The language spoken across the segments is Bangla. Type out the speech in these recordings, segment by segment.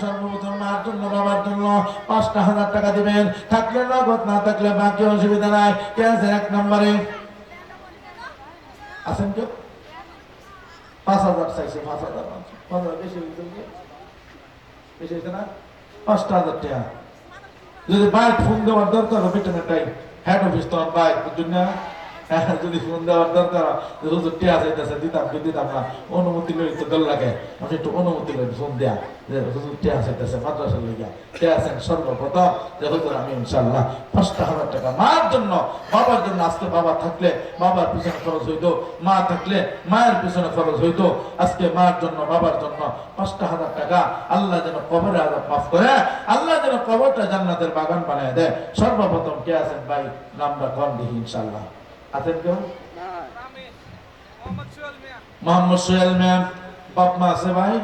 সর্বপ্রথম মার জন্য বাবার জন্য 5,000 টাকা দিবেন, থাকলে নগদ, না থাকলে বাকি অসুবিধা নাই। কে আছে 1 নম্বরে? আছেন কেউ? 5,000 চাইছে, 5,000 বেশি হয়েছে না? 5,000 টাকা যদি বাইক ফোন দেওয়ার দরকার হবে, টাই হেড অফিস তো বাইক জন্য যদি ফোন দেওয়ার দরকার হুজুর টিয়া চাইতেছে, দিতাম কি দিতাম না, অনুমতি লই তো দল লাগে, আমি একটু অনুমতি লই ফোন দেয়া যে হুজুর টিয়া চাইতেছে মাদ্রাসার লিগা, টিয়া আছেন সর্বপ্রথম যে হুজুর আমি ইনশাআল্লাহ 5,000 টাকা মার জন্য বাবার জন্য। আজকে বাবা থাকলে বাবার পিছনে খরচ হইতো, মা থাকলে মায়ের পিছনে খরচ হইতো। আজকে মার জন্য বাবার জন্য 5,000 টাকা। আল্লাহ যেন কবরে আযাব মাফ করে, আল্লাহ যেন কবরটা জান্নাতের বাগান বানায় দেয়। সর্বপ্রথম কে আছেন ভাই? নামটা কম দেখি ইনশাআল্লাহ। আছেন কেউ? মোহাম্মদ সোহেল মিয়া। বাপ মা আছে ভাই?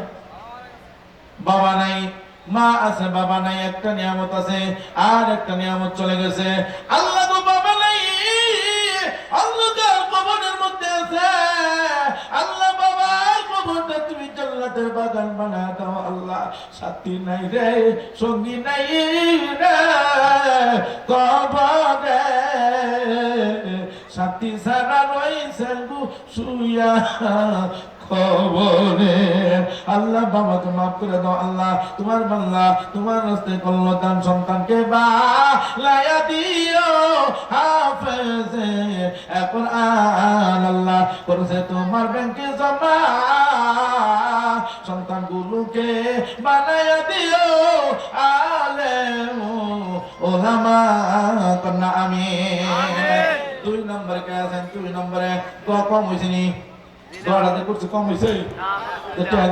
বাবা নাই, মা আছে, বাবা নাই। একটা নিয়ামত আছে, আর একটা নিয়ামত চলে গেছে। আল্লাহ তো বাবা নাই, আল্লাহ কবরের মধ্যে আছে। আল্লাহ বাবার কবরটা তুমি জান্নাতের বাগান বানায় দাও আল্লাহ। সাথী নাই রে, সঙ্গী নাই রে কবরে, সাথী সারা রয়েছেন শুইয়া কবরে। আল্লাহ বাবাকে মাফ করে দাও আল্লাহ। তোমার বান্দা তোমার রাস্তায় করলো দান, সন্তানকে বালায়া দিও হাফেজে কুরআন। আল্লাহ করেছে তোমার ব্যাংকে জমা, সন্তানগুলোকে বানায়া দিও আলেম ওলামা কন্যা আমিন। 2 নম্বরে কে আছেন? 2 নম্বরে কম হয়েছে নি? দৌড়াতে করছে কম হয়েছে?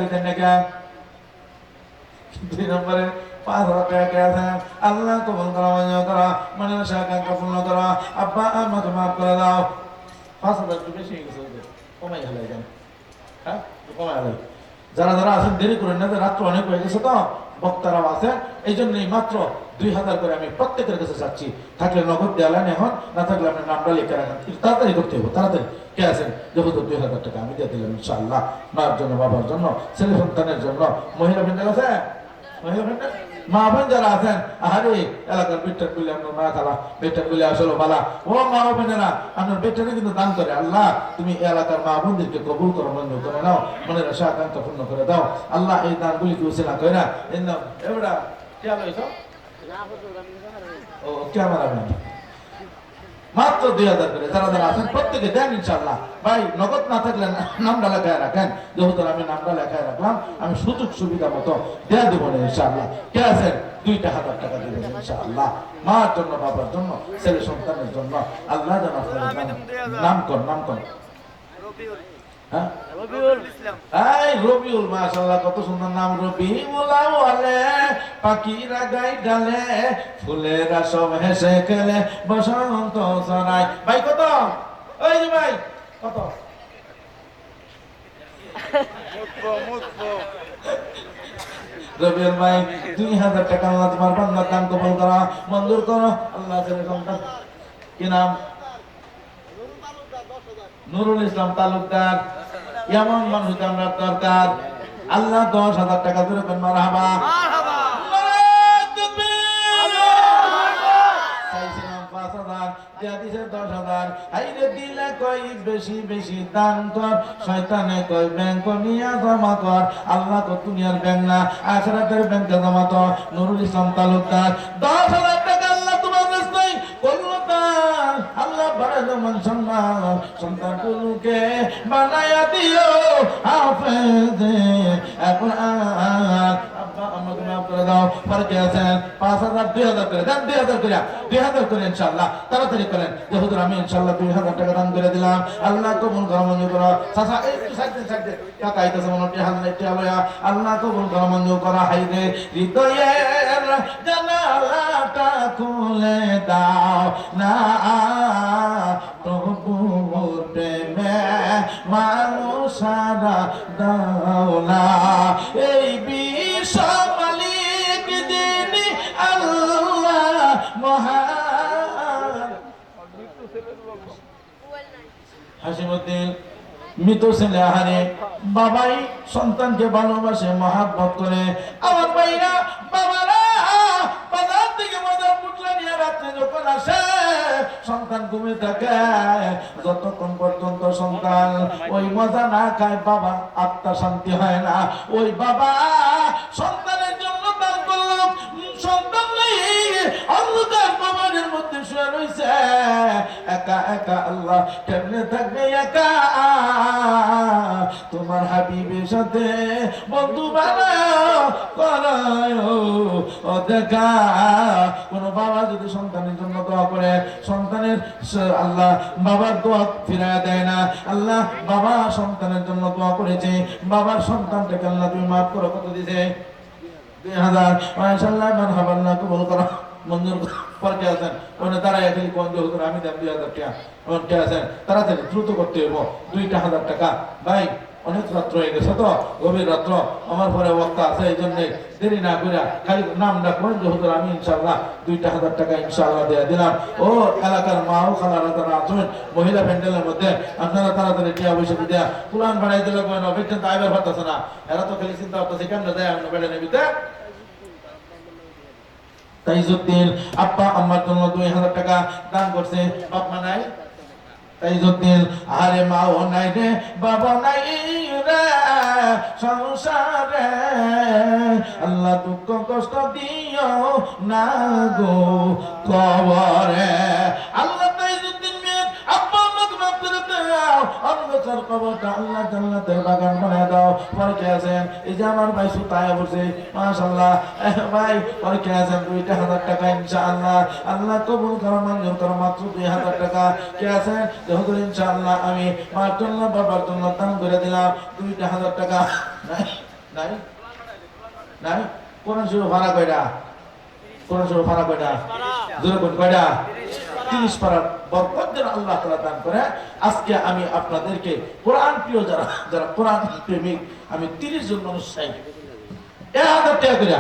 দিতেন না কে? 2 নম্বরে 5,000 টাকা কে আছেন? আল্লাহ কবুল করা, মঞ্জুর করা, মনের আশা-আকাঙ্ক্ষা পূর্ণ করা। আব্বা আমাকে মাফ করে দাও। 5,000 একটু বেশি হয়ে গেছে, কমাই হালাই দেন। হ্যাঁ, কমাই হালাই। যারা যারা আছেন দেরি করেন না, রাত্র অনেক হয়ে গেছে তো, বক্তারাও আছে, এই জন্যই মাত্র 2,000 করে আমি প্রত্যেকের কাছে চাচ্ছি। থাকলে নগদ দেওয়ালেন এখন, না থাকলে আপনি নামটা লিখে রাখেন, তাড়াতাড়ি করতে হবে, তাড়াতাড়ি। কে আছেন? যেহেতু 2,000 টাকা আমি দিয়ে দিলাম ইনশাআল্লাহ, মার জন্য, বাবার জন্য, ছেলে সন্তানের জন্য। মহিলা ভেন্ডার আছে? মহিলা ভেন্ডার মা বোন যারা আছেন, আরে এলাকার বেটার গুলি আপনার মা খালা, বেটার গুলি আসলে বালা, ও মা বোনেরা আপনার বেটারে কিন্তু দান করে। আল্লাহ তুমি এলাকার মা বোনদেরকে কবুল করো, মঞ্জুর করে নাও, মনের আশা আকাঙ্ক্ষা পূর্ণ করে দাও আল্লাহ। এই দানগুলিকে উসিলা করে না এবারে খেয়াল হয়েছ ও ক্যামেরা ম্যান মাত্র 2,000 করে। যারা যারা আছেন প্রত্যেকে দেন ইনশাআল্লাহ। ভাই নগদ না থাকলে নামটা লেখায় রাখেন, যেহেতু আমি নামটা লেখায় রাখলাম, আমি সুযোগ সুবিধা মতো দেয়া দেবো না ইনশাআল্লাহ। কে আছেন? 2,000 টাকা দিবেন ইনশাআল্লাহ, মার জন্য, বাবার জন্য, ছেলে সন্তানের জন্য। আল্লাহ যেন নাম কর, নাম কর। হ্যাঁ রবিউল, মাশাআল্লাহ কত সুন্দর নাম। রবিউল আউয়ালে পাখিরা গাই ডালে, ফুলেরা সব হেসে খেলে, বসন্ত ছড়ায়। ভাই কত? ওই যে ভাই কত? রবিউল ভাই 2,000 টাকা আল্লাহ তোমার বান্দার দান কবুল করা, মঞ্জুর করো আল্লাহ। ছেলে সন্তান কি নাম? নুরুল ইসলাম তালুকদার। এমন মানুষ আমরা দরকার। আল্লাহ 10,000 টাকা ধরে মারহাবা। চাইছিলাম 5,000, দিয়া দিছে 10,000। হাইরে দিলে কই বেশি বেশি দান কর, শয়তানে কই ব্যাংক নিয়া জমা কর। আল্লাহ তো দুনিয়ার ব্যাংক না, আখিরাতের ব্যাংকে জমা তো। নুরুল ইসলাম তালুকদার 10,000 টাকা আল্লাহ তোমার রাস্তায় করলো দান। আল্লাহ বাড়ায় মান সম্মান, সন্তানগুলোকে বানায়া দিও হাফেজে কুরআন। আব্বা আমাকে মাফ করে দাও। পরে কে আছেন? 5,000 2,000 করে দেন, 2,000 করে, 2,000 করে ইনশাআল্লাহ। তাড়াতাড়ি করেন যে হুজুর আমি ইনশাআল্লাহ 2,000 টাকা দান করে দিলাম। আল্লাহ কবুল করো, মঞ্জুর করো। চাচা একটু সাইড দেন, কাকা আইতাছে মনে হয় হাত নেটে লয়া। আল্লাহ কবুল করো, মঞ্জুর করো। হাইরে হৃদয়ের জানালাটা খুলে দাও না, প্রভুর প্রেমে মানুষ সারা দাও না। এই বিশ্ব মালিক যিনি আল্লাহ মহান। হাসিমুদ্দিন মৃত ছেলে হারে বাবাই সন্তানকে ভালোবাসে, মহাব্বত করে। আমার ভাইরা ঘুমে থাকে যতক্ষণ পর্যন্ত সন্তান ওই মজা না খায় বাবা আত্মা শান্তি হয় না। ওই বাবা সন্তানের জন্য দান করলো, সন্তান নেই অন্ধকার কবরের মধ্যে শুয়ে রয়েছে একা একা। আল্লাহ কেমনে থাকবে একা? তোমার হাবিবের সাথে বন্ধু বানায় করায় ও দেখা। কোন বাবা যদি সন্তানের জন্য দোয়া করে, সন্তানের আল্লাহ বাবার দোয়া ফিরায় দেয় না। আল্লাহ বাবা সন্তানের জন্য দোয়া করেছে, বাবার সন্তানটাকে আল্লাহ তুমি মাফ করো, কত দিছে 2000। মাশাআল্লাহ মারহাবাল্লাহ কবুল করো, মঞ্জুর পরে আছেন ওখানে দাঁড়ায় খালি কোন করে আমি দেব 2000 টাকা ওখানে আছেন, তাড়াতাড়ি দ্রুত করতে হইব 2000 টাকা। ভাই অনেক রাত্র হয়ে গেছে তো, গভীর রাত্র, আমার পরে বক্তা আছে, এই জন্য দেরি না করে খালি নামটা করেন যে হুজুর আমি ইনশাআল্লাহ 2000 টাকা ইনশাআল্লাহ দিয়ে দিলাম। ও এলাকার মা ও খালারা যারা আছেন মহিলা প্যান্ডেলের মধ্যে আপনারা তাড়াতাড়ি টিয়া বসে দেয়া কুরআন বাড়াই দিলে কোন অভিজ্ঞতা তো আইবার পারতেছে না, এরা তো খালি চিন্তা করতেছে কেমনে দেয় আমরা বেড়ে নেবিতে। তাইজুদ্দিন আব্বা আম্মার জন্য 2000 টাকা দান করছে, বাপ মা নাই তাইজুদ্দিন, আরে মাও নাই রে বাবা নাই রে সংসারে, আল্লাহ দুঃখ কষ্ট দিও না গো কবরে। আল্লাহ তাইজুদ্দিন মিয়া আব্বা আম্মাকে মাফ করে দাও, অন্ধকার কবরটা আল্লাহ জান্নাতের বাগান বানায় দাও। পরে আছেন এই যে আমার ভাই সুতায় বসে মাশাআল্লাহ ভাই পরে আছেন 2000 টাকা ইনশাআল্লাহ আল্লাহ কবুল করো, মঞ্জুর করো, মাত্র 2000 টাকা। কে আছেন হুজুর ইনশাআল্লাহ আমি মার জন্য বাবার জন্য দান করে দিলাম 2000 টাকা। নাই নাই নাই কোন শুরু ভাড়া কয়টা, কোন শুরু ভাড়া কয়টা, জোরে কোন কয়টা, 30 পারার বরকত যেন আল্লাহ তাআলা দান করে। আজকে আমি আপনাদেরকে কোরআন প্রিয় যারা যারা কোরআন প্রেমিক, আমি 30 জন মানুষ চাই 1000 টাকা করে।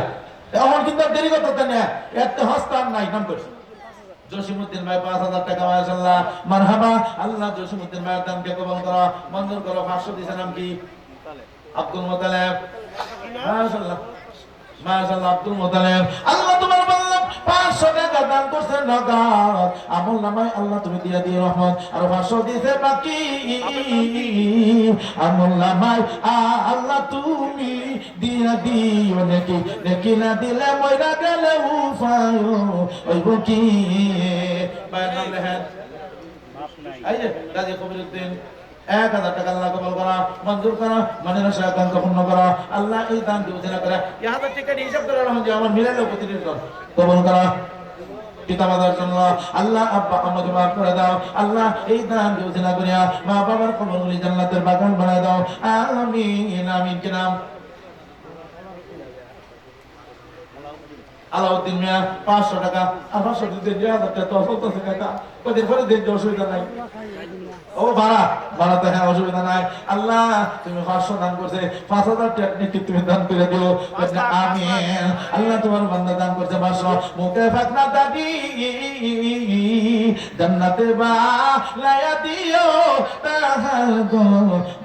এখন কিন্তু দেরি করতে না, এত হস্তান নাই নাম করছে জসিমউদ্দিন ভাই 5000 টাকা মাশাআল্লাহ মারহাবা। আল্লাহ জসিমউদ্দিন ভাইয়ের দানকে কবুল করো, মঞ্জুর করো। 500 দিছে, নাম কি? আব্দুল মুতালেব। মাশাআল্লাহ মাশাআল্লাহ আব্দুল মুতালেব, আল্লাহ তোমার বান্দা 500 টাকা দান করছে নগদ আমল নামায় আল্লাহ তুমি দিয়া দিয়ে রহমত। আর 500 দিছে বাকি আমল নামায় আল্লাহ তুমি দিয়া দিও নাকি, নাকি না দিলে মইরা গেলে উপায় হইব কি? ভাইয়ের নাম লেখেন এই যে গাজী কবিরউদ্দিন, 1000 টাকা আল্লাহ কবুল করা, মঞ্জুর করা, মনের আশা আকাঙ্ক্ষা পূর্ণ করা। আল্লাহ এই দান দিবেন করে 1000 টাকা হিসাব করে রাখুন যে আমার মিলাইলো প্রতিদিন কবুল করা। পিতামাতার জন্য আল্লাহ আব্বা আম্মাকে মাফ করে দাও, আল্লাহ এই দান দিবেন করিয়া মা বাবার কবরগুলি জান্নাতের বাগান বানায় দাও, আমিন আমিন। কি নাম? আলাউদ্দিন মিয়া 500 টাকা। আর 500 দিতে 2000 টাকা তো চলতেছে টাকা, কদিন পরে দিতে অসুবিধা নাই। ও ভাড়া ভাড়া তো হ্যাঁ অসুবিধা নাই। আল্লাহ তুমি 500 দান করছে, 5000 টাকা তুমি দান করে দিও, আমিন। আল্লাহ তোমার বান্দা দান করছে 500, মুখে ফাকনা দাবি জান্নাতে বালায়া দিও তাহার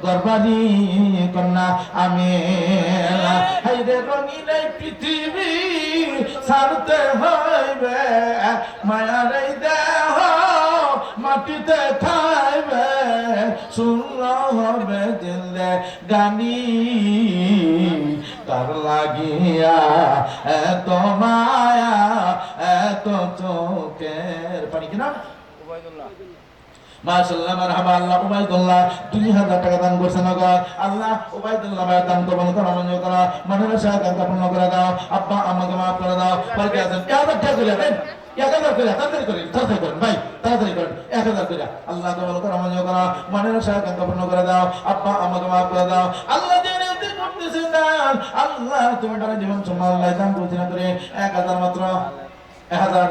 গরবারি কন্যা, আমিন। হাইরে রঙিন এই পৃথিবী ছাড়তে হইবে, মায়ার এই দেহ মাটিতে খাইবে, শূন্য হবে দিলে গানি কার লাগিয়া এত মায়া এত চোখের পানি। কি নাম? মাশাআল্লাহ মারহাবা। আল্লাহ উবাইদুল্লাহ 2000 টাকা দান করছেন নগদ, আল্লাহ উবাইদুল্লাহ ভাইয়ের দান কবুল করো, মঞ্জুর করো, মনের আশা আকাঙ্ক্ষা পূর্ণ করে দাও। আব্বা আম্মাকে মাফ করে দাও। পরে আছেন 1000 টাকা করে দেন, 1000 করে তাড়াতাড়ি করেন, তাড়াতাড়ি করেন ভাই, তাড়াতাড়ি করেন 1000 করে। আল্লাহ কবুল করো, মঞ্জুর করো, মনের আশা আকাঙ্ক্ষা পূর্ণ করে দাও। আব্বা আম্মাকে মাফ করে দাও। আল্লাহ জেনে করতেছেন দান, আল্লাহ তুমি তার জীবন সম্মান আল্লাহ দান করছেন করে 1000 মাত্র 1000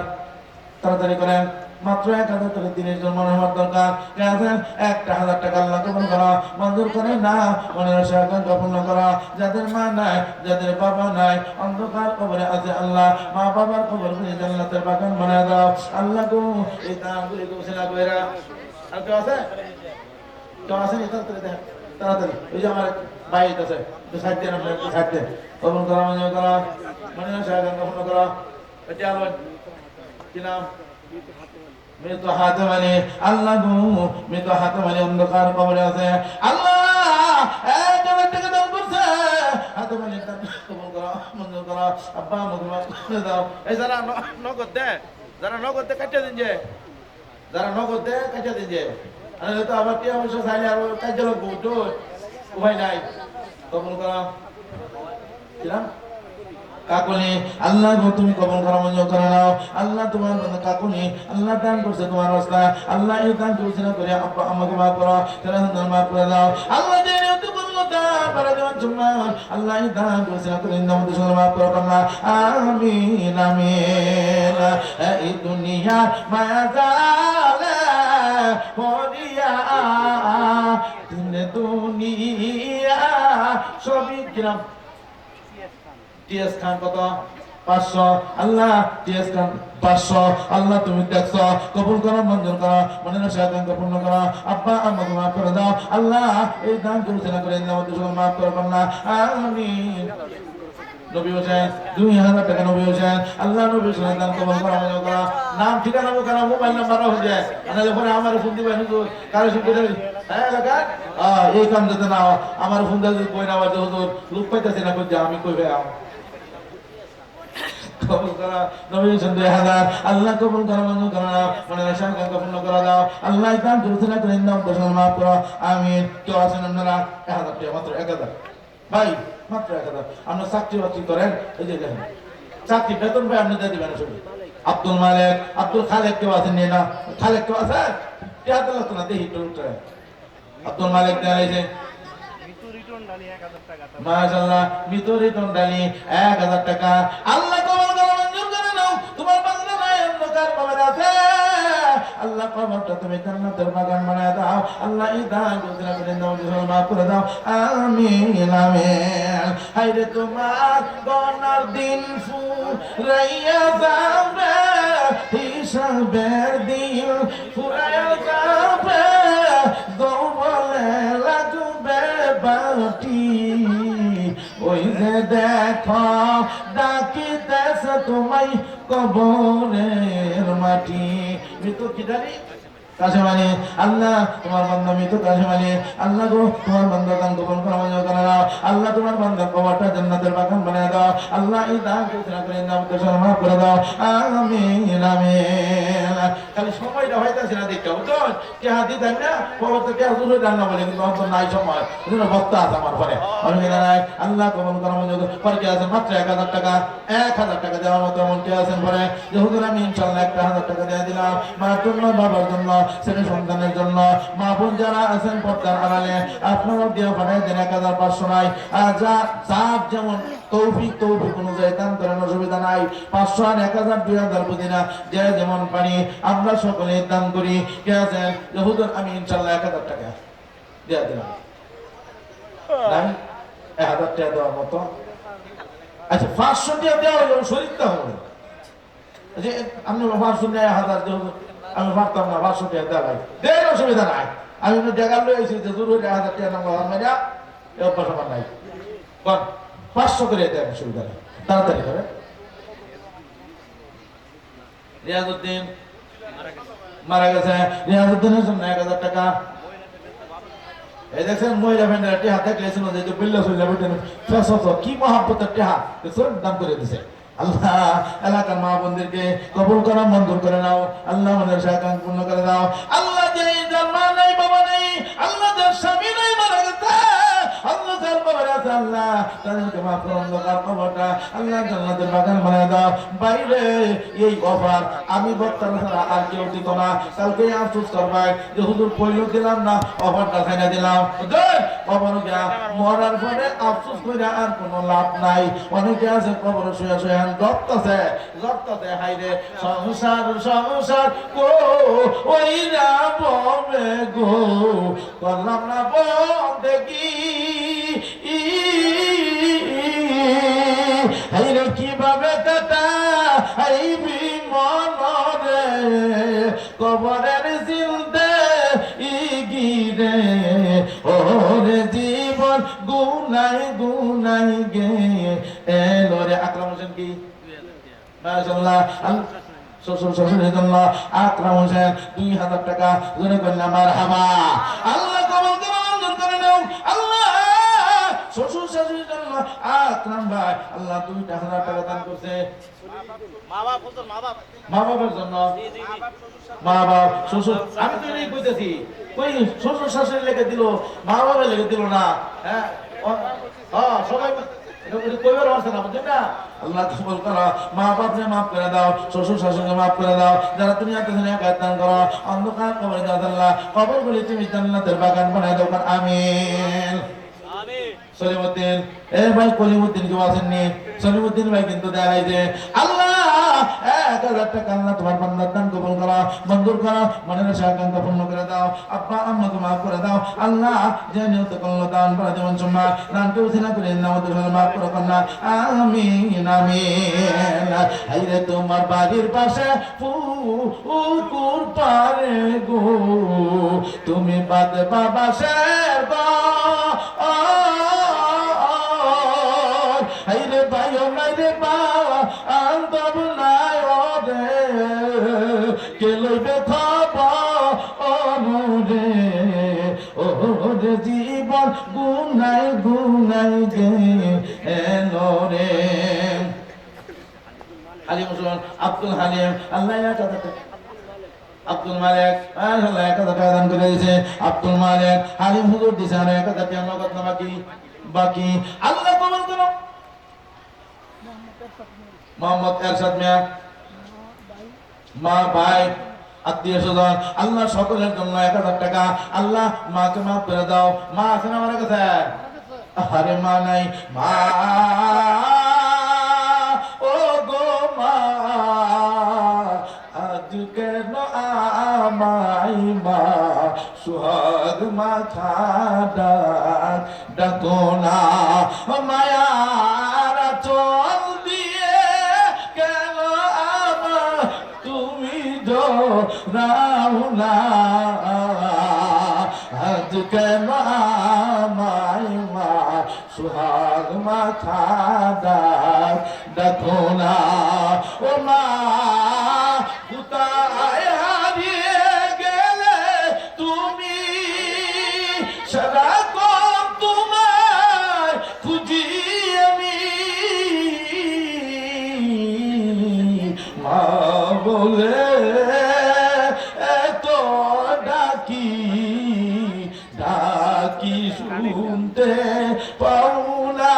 তাড়াতাড়ি করেন, মাত্র 1000 টাকা দিনের জন্য আমার দরকার। 1000 টাকা আল্লাহ কবুল করা, মঞ্জুর করে না, মনের আশা আকাঙ্ক্ষা পূর্ণ করা। যাদের মা নাই, যাদের বাবা নাই, অন্ধকার কবরে আছে, আল্লাহ মা বাবার কবরগুলি জান্নাতের বাগান বানায় দাও। আল্লাহ গো এই দানগুলি গোসলা কইরা। আর কেউ আছে? কেউ আছে? তাড়াতাড়ি দেন, তাড়াতাড়ি। ওই যে আমার ভাই আছে, একটু সাইড দেন, আপনার একটু সাইড দেন। কবুল করা, মঞ্জুর করা, মনের আশা আকাঙ্ক্ষা পূর্ণ করা। এটা আমার কি নাম? মৃত হাতে মানে আল্লাহ গো, মৃত হাতে মানে অন্ধকার কবরে আছে আল্লাহ। একজনের টাকা দান করছে, হাতে মানে কবুল করো, মঞ্জুর করো। আব্বা আমাকে মাফ করে দাও। এই যারা নগদ দেয়, যারা নগদ দেয় কাটিয়ে দিন, যে যারা নগদ দেয় কাটিয়ে দিন, যে তো আবার কি অবশ্য চাইলে আর কাজে লোক তো উপায় নাই। কবুল করো কিরাম কাকুনি আল্লাহ গো, তুমি কবুল করো, মঞ্জুর করে নাও আল্লাহ। তোমার কাকুনি আল্লাহ দান করছে তোমার রাস্তা আল্লাহ, এই দান করছে না করে আব্বা আমাকে মাফ করো, তারা মাফ করে দাও আল্লাহ। যে আল্লাহ এই দান করছে না করে মাফ করো আল্লাহ। আমিন আমিন। এই দুনিয়া মায়া জালে পড়িয়া দুনিয়া সবই কিরাম। টিএস খান কত? 500 আল্লাহ। টিএস খান 500 আল্লাহ, তুমি দেখছো, কবুল করো, মঞ্জুর করো, মনের আশা-আকাঙ্ক্ষা পূর্ণ করো। আব্বা আমাকে মাফ করে দাও আল্লাহ, এই দান করেছে না করে আমাদের সঙ্গে মাফ করো আল্লাহ। আমিন। নবী হোসেন 2000 টাকা, নবী হোসেন আল্লাহ, নবী হোসেন দান কবুল করো, মঞ্জুর করো। নাম ঠিকানা মুখানা মোবাইল নাম্বার হয়ে যায়, আনালে পরে আমার ফোন দিবেন হুজুর, কারো শিখে হ্যাঁ এলাকা এই কাম যাতে না আমার ফোন দিয়ে কই না আবার হুজুর লোক পাইতেছি না, কই আমি কই ভাই কবুল করা। নবী হোসেন 2000 আল্লাহ কবুল করো, মঞ্জুর করো, মনের আশা-আকাঙ্ক্ষা পূর্ণ করে দাও আল্লাহ। দান করেছে না করে দর্শন মাফ করো। আমিন। কেউ আছেন আপনারা? 1000 টাকা, মাত্র 1000 ভাই, মাত্র 1000। আপনার চাকরি বাকরি করেন, এই যে দেখেন চাকরি বেতন ভাই আপনি দিয়ে দিবেন আসলে। আব্দুল মালিক, আব্দুল খালেক কেউ আছেন নিয়ে না? খালেক কেউ আছে? টিয়াতে লাগতো না, দেখি উঠে আব্দুল মালিক দেয় মাশাআল্লাহ, মৃত্যু রিটন ডালি 1000 টাকা আল্লাহ কবুল করো, মঞ্জুর করে নাও। তোমার বান্দা নাই অন্ধকার কবরে আছে আল্লাহ, কবরটা তুমি জান্নাতের বাগান বানায় দাও আল্লাহ। এই দান গুজরা করে দাও, জীবন মাফ করে দাও। আমিন আমিন। হায়রে তোমার গনার দিন ফুরাইয়া যাবে, হিসাবের দিন ফুরাইয়া যাবে, দৌড়ে লাগবে বাটি। ওই যে দেখো ডাকিতেছে তোমায় কবরের মাটি। মৃত্যু কি জানি কাছে মানে আল্লাহ, তোমার বান্দা মৃত্যু কাছে মানে আল্লাহ গো, তোমার বান্দা দান কবুল করো, মঞ্জুর করে নাও আল্লাহ। তোমার বান্দার কবরটা জান্নাতের বাগান বানিয়ে দাও আল্লাহ। এই দান ঘোষণা করে নাম দর্শন মাফ করে দাও। আমিন আমিন। খালি সময়টা হইতাছে না দেখতে বুঝুন, কে হাতি দেন না কবর তো কে হুজুর রান্না বলে, কিন্তু অন্তর নাই সময়, হুজুর বক্তা আছে আমার পরে। আমি নাই আল্লাহ কবুল করো, মঞ্জুর পরে কে আছেন মাত্র 1000 টাকা, 1000 টাকা দেওয়ার মতো এমন কে আছেন পরে যে হুজুর আমি ইনশাআল্লাহ 1000 টাকা দিয়ে দিলাম মার জন্য, বাবার জন্য, ছেলে সন্তানের জন্য। মা বোন যারা আছেন পর্দার আড়ালে আপনারা দিয়ে পাঠায় দেন 1500 নাই। আর যার যেমন তৌফিক অনুযায়ী দান করেন, অসুবিধা নাই। 500 আর 1000 2000 বুঝি না, যে যেমন পারি আমরা সকলে দান করি। কে আছেন যে হুজুর আমি ইনশাআল্লাহ 1000 টাকা দিয়ে দিলাম, নাই 1000 টাকা দেওয়ার মতো? আচ্ছা 500 টাকা দেওয়া হলো, শরীরটা হবে যে আপনি 500 টাকা 1000 দিয়ে আমি পারতাম না, 500 টাকা দেওয়া ভাই দেন, অসুবিধা নাই। আমি টাকা লই আইছি যে জরুরি 1000 টাকা নাম মেরা এ অভ্যাস আমার নাই, 500 করে দেন, অসুবিধা নেই, তাড়াতাড়ি করে। রিয়াজউদ্দিন মারা গেছে, রিয়াজউদ্দিনের জন্য 1000 টাকা। এই দেখছেন মহিলা ভেন্ডার টেহা দেখলেছিল যে বিল্লা চলে বেটেন কি মহাব্বতের টেহা দাম করে দিছে আল্লাহ। এলাকার মা বোনদেরকে কবুল করো, মঞ্জুর করে নাও আল্লাহ, মনের আশা-আকাঙ্ক্ষা পূর্ণ করে দাও আল্লাহ। যে যার মা নাই বাবা নেই আল্লাহ, যার স্বামী নাই মারা গেছে আল্লাহ, যার বাবা আছে আল্লাহ তাদেরকে মাফ করো, অন্ধকার কবরটা আল্লাহ জান্নাতের বাগান বানিয়ে দাও। বাইরে এই অফার আমি বক্তার ছাড়া আর কেউ দিত না, কালকে আফসোস করবাই যে হুজুর পয়লো দিলাম না, অফারটা খাইনা দিলাম। কবর গিয়া মরার পরে আফসোস করে আর কোনো লাভ নাই। অনেকে আছে কবর শুয়ে শুয়ে জপতাছে হাইরে সংসার সংসার গো ওই না ববে গো, করলাম না বন্দেগি হাইরে কিভাবে কাটা হাইবি মনরে কবরের জিন্দে ইগিরে ওরে জীবন গুনাই গুনাই গে এলো রে। আকরাম হোসেন কি মাশাআল্লাহ শ্বশুর শাশুড়ির জন্য আকরাম হোসেন 2000 টাকা জোরে করলে মারহাবা। আল্লাহ কবুল করে মঞ্জুর করে নাও। আল্লাহ শ্বশুর শাশুড়ির জন্য আকরাম ভাই আল্লাহ 2000 টাকা দান করছে। মা বাবার জন্য মা বাপ শ্বশুর আমি তো এই কইতেছি কই শ্বশুর শাশুড়ি লেগে দিল মা বাবা লেগে দিল না। হ্যাঁ সবাই কইবার পারছে না বুঝছেন না। আল্লাহ কবুল করো, মা বাপকে মাফ করে দাও, শ্বশুর শাশুড়িকে মাফ করে দাও। যারা দুনিয়াতে নেক দান করো, অন্ধকার কবরে দাও আল্লাহ, কবরগুলি তুমি জান্নাতের বাগান বানায় দাও। আমিন। সলিমউদ্দিন ভাই কলিমউদ্দিন কেউ আসেননি? সলিমউদ্দিন ভাই কিন্তু দেখাই যে আল্লাহ 1000 টাকা আল্লাহ তোমার বান্দার দান কবুল করো, মঞ্জুর করো, মনের আকাঙ্ক্ষা পূর্ণ করে দাও। আব্বা আম্মাকে মাফ করে দাও আল্লাহ, যে নিয়ত করলো দান করা জীবন সম্মান দানকে উসিলা করে নামতে মাফ করো কন্যা। আমিন আমিন। হাইরে তোমার বাড়ির পাশে পুকুর পারে গো, তুমি বাদ বাবা শের গো। হাইরে ভাইও নাইরে বা আন্দব নাই ওরে, কে লইবে খবরে ওরে, জীবন গুনাই গুনাই গে এলো রে। হালিম হোসেন আব্দুল হালিম আল্লাহ আব্দুল মালিক আল্লাহ 1000 টাকা দান করে দিয়েছে। আব্দুল মালিক হালিম হুজুর দিয়েছে আর 1000 টাকা নগদ না বাকি আল্লাহ কবুল করো। মোহাম্মদ এরশাদ মিয়া মা ভাই আত্মীয় স্বজন আল্লাহ সকলের জন্য 1000 টাকা আল্লাহ মাকে মাফ করে দাও। মা আছে না আমার কাছে? আরে মা নাই, মা ও গো মা আজ কেন আমাই মা সুহাগ মাথা ডাকো না, মায়ার চল দিয়ে কেন আমার তুমি রাও না, আজ কেন আমাই মা সুহাগ মাথা ডাকো না। ও মা কোথায় হারিয়ে গেলে তুমি, সারাক্ষণ তোমায় খুঁজি আমি, মা বলে এত ডাকি ডাকি শুনতে পাও না,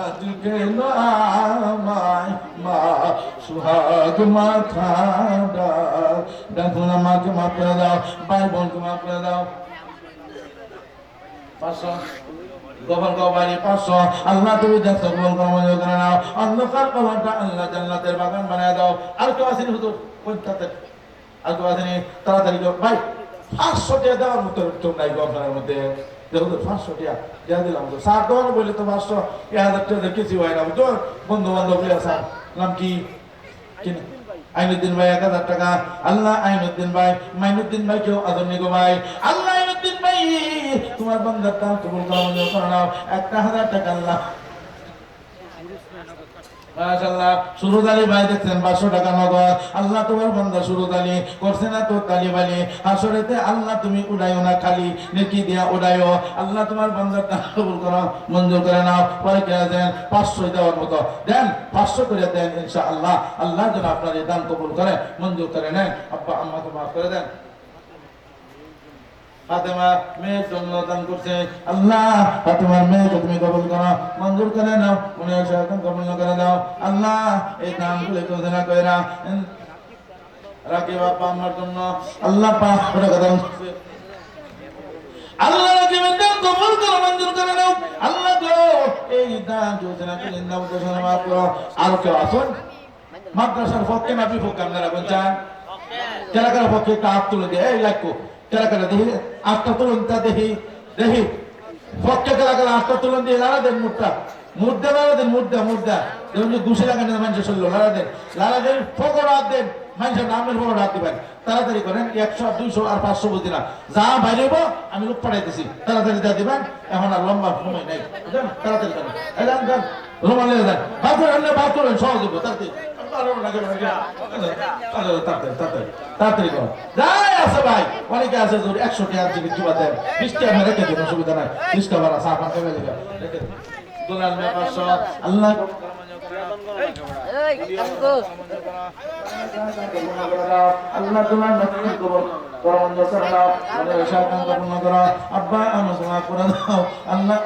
আজ কেন আমায় মা সুহাগ মাথা ডাকো না। মাকে মাফ করে দাও, ভাই বোনকে মাফ করে দাও। 500 গোবর গোবারি 500 আল্লাহ তুমি দেখছো গোবর গোবারি করে নাও। অন্ধকার কবরটা আল্লাহ জান্নাতের বাগান বানায় দাও। আর কেউ আসেনি হুজুর? কোনটাতে আর কেউ আসেনি? তাড়াতাড়ি ভাই 500 টাকা দেওয়ার মতো নাই গো আপনার মধ্যে। দেখো 500 টাকা দেওয়া দিলাম তো সার দেওয়ার বললে তো 500 1000 টাকা কিছু হয় না বুঝছো। বন্ধু বান্ধব স্যার নাম কি আইনুদ্দিন ভাই 1000 টাকা আল্লাহ। আইনুদ্দিন ভাই মাইনুদ্দিন ভাই কেউ আদরনি গো ভাই আল্লাহ। আইনুদ্দিন ভাই তোমার বান্দার দান কবুল করে নাও। 1000 টাকা আল্লাহ। মাশাআল্লাহ সুরুদ আলী ভাই দেখছেন 500 টাকা নগদ আল্লাহ। তোমার বান্দা সুরুদ আলী করছে না তো তালিব আলী, হাসরেতে আল্লাহ তুমি উড়াইও না, খালি নেকি দিয়া উড়াইও আল্লাহ। তোমার বান্দার দান কবুল করো, মঞ্জুর করে নাও। পরে কে দেন 500 দেওয়ার মতো দেন, 500 করে দেন ইনশাআল্লাহ। আল্লাহ যেন আপনার এই দান কবুল করে মঞ্জুর করে নেন। আব্বা আম্মাকে মাফ করে দেন। ফাতেমা মেয়ের জন্য দান করছে আল্লাহ। ফাতেমার মেয়েকে তুমি কবুল করো, মঞ্জুর করে নাও, মনে কবুল করে দাও আল্লাহ। এই দানগুলো ঘোষণা করে না রাখি বাবা আমার জন্য আল্লাহ পাক করে দান করছে আল্লাহ। রাকিবের দান কবুল করো, মঞ্জুর করে নাও আল্লাহ গো। এই দান ঘোষণা করে নাও, ঘোষণা মাফ করো। আর কেউ আসুন মাদ্রাসার পক্ষে না বিপক্ষে আপনারা বলছেন? যারা কারা পক্ষে একটা হাত তুলে দিয়ে এই লাগবো কারা কারা দেখি আটটা তুলন তা দেখি দেখি পক্ষে কারা কারা আটটা তুলন দিয়ে লাড়া দেন মুডটা মুড্ডা লাড়া দেন মুড্ডা যেমন যে ঘুষে লাগান মানুষের শরীর লাড়া দেন ফকর হাত দেন মানুষের নামের ফকর হাত দিবেন। তাড়াতাড়ি করেন 100 200 আর 500 বুঝি না যা বাইরে হবো আমি লোক পাঠাইতেছি তাড়াতাড়ি যা দিবেন। এখন আর লম্বা সময় নেই তাড়াতাড়ি করেন রোমান লেগে যান বাদ করেন সহজ হবো তাড়াতাড়ি। তাড়াতাড়ি কর যাই আছে ভাই অনেকে আছে জোর 100 টাকা জিবি জিবা দেন 20 টাকা রেখে দিন অসুবিধা নাই 20 টাকা ভাড়া সাফান করে রেখে দিন দোলাল মে 500 আল্লাহ আল্লাহ তোমার নতুন কবর পরম দশরা মানে শাকান পূর্ণ করো আব্বা আমসনা করে দাও আল্লাহ